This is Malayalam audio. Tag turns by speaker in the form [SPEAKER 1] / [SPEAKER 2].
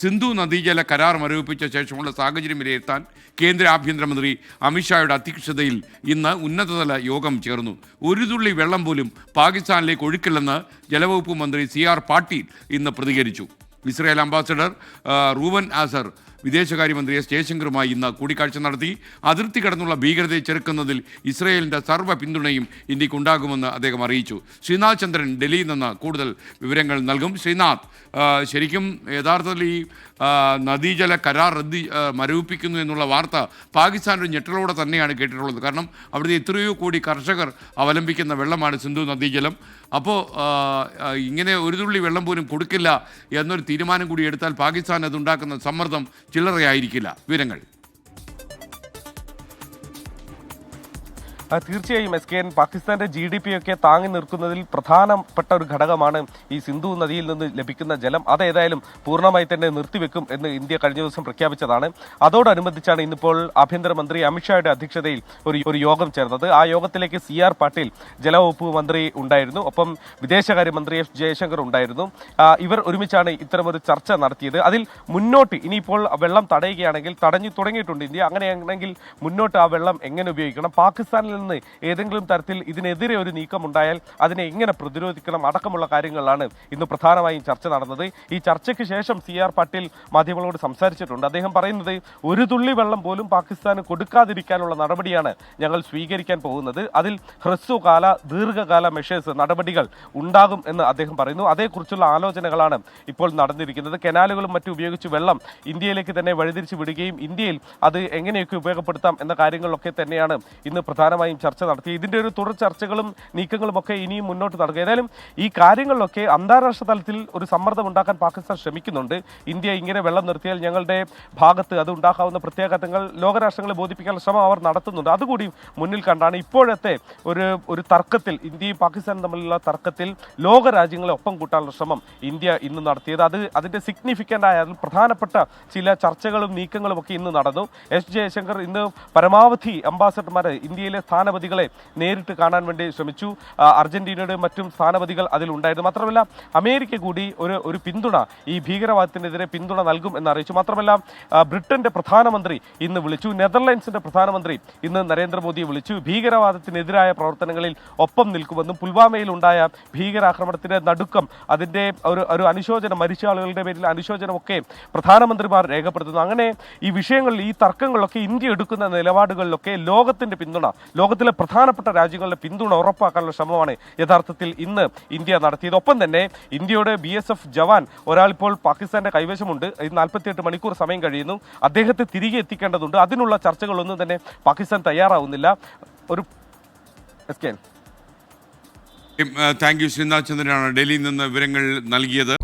[SPEAKER 1] സിന്ധു നദീജല കരാർ മരവിപ്പിച്ച ശേഷമുള്ള സാഹചര്യം വിലയിരുത്താൻ കേന്ദ്ര ആഭ്യന്തരമന്ത്രി അമിത്ഷായുടെ അധ്യക്ഷതയിൽ ഇന്ന് ഉന്നതതല യോഗം ചേർന്നു. ഒരു തുള്ളി വെള്ളം പോലും പാകിസ്ഥാനിലേക്ക് ഒഴുക്കില്ലെന്ന് ജലവകുപ്പ് മന്ത്രി CR പാട്ടീൽ ഇന്ന് പ്രതികരിച്ചു. ഇസ്രായേൽ അംബാസഡർ റൂവൻ ആസർ വിദേശകാര്യമന്ത്രി S. ജയശങ്കറുമായി ഇന്ന് കൂടിക്കാഴ്ച നടത്തി. അതിർത്തി കടന്നുള്ള ഭീകരതയെ ചെറുക്കുന്നതിൽ ഇസ്രായേലിൻ്റെ സർവ്വ പിന്തുണയും ഇന്ത്യക്കുണ്ടാകുമെന്ന് അദ്ദേഹം അറിയിച്ചു. ശ്രീനാഥ് ചന്ദ്രൻ ഡൽഹിയിൽ നിന്ന് കൂടുതൽ വിവരങ്ങൾ നൽകും. ശ്രീനാഥ്, ശരിക്കും യഥാർത്ഥത്തിൽ ഈ നദീജല കരാർ മരവിപ്പിക്കുന്നു എന്നുള്ള വാർത്ത പാകിസ്ഥാൻ ഒരു ഞെട്ടലോടെ തന്നെയാണ് കേട്ടിട്ടുള്ളത്. കാരണം അവിടുത്തെ എത്രയോ കോടി കർഷകർ അവലംബിക്കുന്ന വെള്ളമാണ് സിന്ധു നദീജലം. അപ്പോൾ ഇങ്ങനെ ഒരു തുള്ളി വെള്ളം പോലും കൊടുക്കില്ല എന്നൊരു തീരുമാനം കൂടി എടുത്താൽ പാകിസ്ഥാൻ അതുണ്ടാക്കുന്ന സമ്മർദ്ദം ചില്ലറയായിരിക്കില്ല. വിവരങ്ങൾ.
[SPEAKER 2] തീർച്ചയായും SKN പാകിസ്ഥാന്റെ GDP ഒക്കെ താങ്ങി നിർത്തുന്നതിൽ പ്രധാനപ്പെട്ട ഒരു ഘടകമാണ് ഈ സിന്ധു നദിയിൽ നിന്ന് ലഭിക്കുന്ന ജലം. അതേതായാലും പൂർണ്ണമായി തന്നെ നിർത്തിവെക്കും എന്ന് ഇന്ത്യ കഴിഞ്ഞ ദിവസം പ്രഖ്യാപിച്ചതാണ്. അതോടനുബന്ധിച്ചാണ് ഇന്നിപ്പോൾ ആഭ്യന്തരമന്ത്രി അമിത്ഷായുടെ അധ്യക്ഷതയിൽ ഒരു യോഗം ചേർന്നത്. ആ യോഗത്തിലേക്ക് CR പാട്ടീൽ ജലവകുപ്പ് മന്ത്രി ഉണ്ടായിരുന്നു, ഒപ്പം വിദേശകാര്യമന്ത്രി S. ജയശങ്കർ ഉണ്ടായിരുന്നു. ഇവർ ഒരുമിച്ചാണ് ഇത്തരമൊരു ചർച്ച നടത്തിയത്. അതിൽ മുന്നോട്ട് ഇനിയിപ്പോൾ വെള്ളം തടയുകയാണെങ്കിൽ, തടഞ്ഞു തുടങ്ങിയിട്ടുണ്ട് ഇന്ത്യ, അങ്ങനെയാണെങ്കിൽ മുന്നോട്ട് ആ വെള്ളം എങ്ങനെ ഉപയോഗിക്കണം, പാകിസ്ഥാനിൽ ഏതെങ്കിലും തരത്തിൽ ഇതിനെതിരെ ഒരു നീക്കം ഉണ്ടായാൽ അതിനെ എങ്ങനെ പ്രതിരോധിക്കണം അടക്കമുള്ള കാര്യങ്ങളിലാണ് ഇന്ന് പ്രധാനമായും ചർച്ച നടന്നത്. ഈ ചർച്ചയ്ക്ക് ശേഷം CR പാട്ടീൽ മാധ്യമങ്ങളോട് സംസാരിച്ചിട്ടുണ്ട്. അദ്ദേഹം പറയുന്നത് ഒരു തുള്ളി വെള്ളം പോലും പാകിസ്ഥാന് കൊടുക്കാതിരിക്കാനുള്ള നടപടിയാണ് ഞങ്ങൾ സ്വീകരിക്കാൻ പോകുന്നത്. അതിൽ ഹ്രസ്വകാല ദീർഘകാല മെഷേഴ്സ് നടപടികൾ ഉണ്ടാകും എന്ന് അദ്ദേഹം പറയുന്നു. അതേക്കുറിച്ചുള്ള ആലോചനകളാണ് ഇപ്പോൾ നടന്നിരിക്കുന്നത്. കനാലുകളും മറ്റും ഉപയോഗിച്ച് വെള്ളം ഇന്ത്യയിലേക്ക് തന്നെ വഴിതിരിച്ചു വിടുകയും ഇന്ത്യയിൽ അത് എങ്ങനെയൊക്കെ ഉപയോഗപ്പെടുത്താം എന്ന കാര്യങ്ങളിലൊക്കെ തന്നെയാണ് ഇന്ന് പ്രധാനമായും ചർച്ച നടത്തി. ഇതിന്റെ ഒരു തുടർ ചർച്ചകളും നീക്കങ്ങളും ഒക്കെ ഇനിയും മുന്നോട്ട് നടക്കുക. ഏതായാലും ഈ കാര്യങ്ങളിലൊക്കെ അന്താരാഷ്ട്ര തലത്തിൽ ഒരു സമ്മർദ്ദം ഉണ്ടാക്കാൻ പാകിസ്ഥാൻ ശ്രമിക്കുന്നുണ്ട്. ഇന്ത്യ ഇങ്ങനെ വെള്ളം നിർത്തിയാൽ ഞങ്ങളുടെ ഭാഗത്ത് അത് ഉണ്ടാക്കാവുന്ന പ്രത്യാഘാതങ്ങൾ ലോകരാഷ്ട്രങ്ങളെ ബോധിപ്പിക്കാനുള്ള ശ്രമം അവർ നടത്തുന്നുണ്ട്. അതുകൂടി മുന്നിൽ കണ്ടാണ് ഇപ്പോഴത്തെ ഒരു തർക്കത്തിൽ, ഇന്ത്യയും പാകിസ്ഥാനും തമ്മിലുള്ള തർക്കത്തിൽ ലോകരാജ്യങ്ങളെ ഒപ്പം കൂട്ടാനുള്ള ശ്രമം ഇന്ത്യ ഇന്ന് നടത്തിയത്. അതിന്റെ സിഗ്നിഫിക്കൻ്റ് ആയ പ്രധാനപ്പെട്ട ചില ചർച്ചകളും നീക്കങ്ങളും ഒക്കെ ഇന്ന് നടന്നു. S. ജയശങ്കർ ഇന്ന് പരമാവധി അംബാസഡർമാരെ, ഇന്ത്യയിലെ സ്ഥാനപതികളെ നേരിട്ട് കാണാൻ വേണ്ടി ശ്രമിച്ചു. അർജന്റീനയുടെ മറ്റും സ്ഥാനപതികൾ അതിലുണ്ടായിരുന്നു. മാത്രമല്ല അമേരിക്ക കൂടി ഒരു പിന്തുണ, ഈ ഭീകരവാദത്തിനെതിരെ പിന്തുണ നൽകും എന്നറിയിച്ചു. മാത്രമല്ല ബ്രിട്ടന്റെ പ്രധാനമന്ത്രി ഇന്ന് വിളിച്ചു, നെതർലാൻഡ്സിന്റെ പ്രധാനമന്ത്രി ഇന്ന് നരേന്ദ്രമോദിയെ വിളിച്ചു. ഭീകരവാദത്തിനെതിരായ പ്രവർത്തനങ്ങളിൽ ഒപ്പം നിൽക്കുമെന്നും പുൽവാമയിൽ ഉണ്ടായ ഭീകരാക്രമണത്തിന്റെ നടുക്കം, അതിന്റെ ഒരു അനുശോചനം, മരിച്ച ആളുകളുടെ പേരിൽ അനുശോചനമൊക്കെ പ്രധാനമന്ത്രിമാർ രേഖപ്പെടുത്തുന്നു. അങ്ങനെ ഈ വിഷയങ്ങളിൽ, ഈ തർക്കങ്ങളിലൊക്കെ ഇന്ത്യ എടുക്കുന്ന നിലപാടുകളിലൊക്കെ ലോകത്തിന്റെ പിന്തുണ, ലോകത്തിലെ പ്രധാനപ്പെട്ട രാജ്യങ്ങളുടെ പിന്തുണ ഉറപ്പാക്കാനുള്ള ശ്രമമാണ് യഥാർത്ഥത്തിൽ ഇന്ന് ഇന്ത്യ നടത്തിയത്. ഒപ്പം തന്നെ ഇന്ത്യയുടെ BSF ജവാൻ ഒരാൾ ഇപ്പോൾ പാകിസ്ഥാന്റെ കൈവശമുണ്ട്. 48 മണിക്കൂർ സമയം കഴിയുന്നു. അദ്ദേഹത്തെ തിരികെ എത്തിക്കേണ്ടതുണ്ട്. അതിനുള്ള ചർച്ചകളൊന്നും തന്നെ പാകിസ്ഥാൻ തയ്യാറാവുന്നില്ല.
[SPEAKER 1] Thank you. ശ്രീനാഥ് ചന്ദ്രനാണ് ഡൽഹിയിൽ നിന്ന് വിവരങ്ങൾ നൽകിയത്.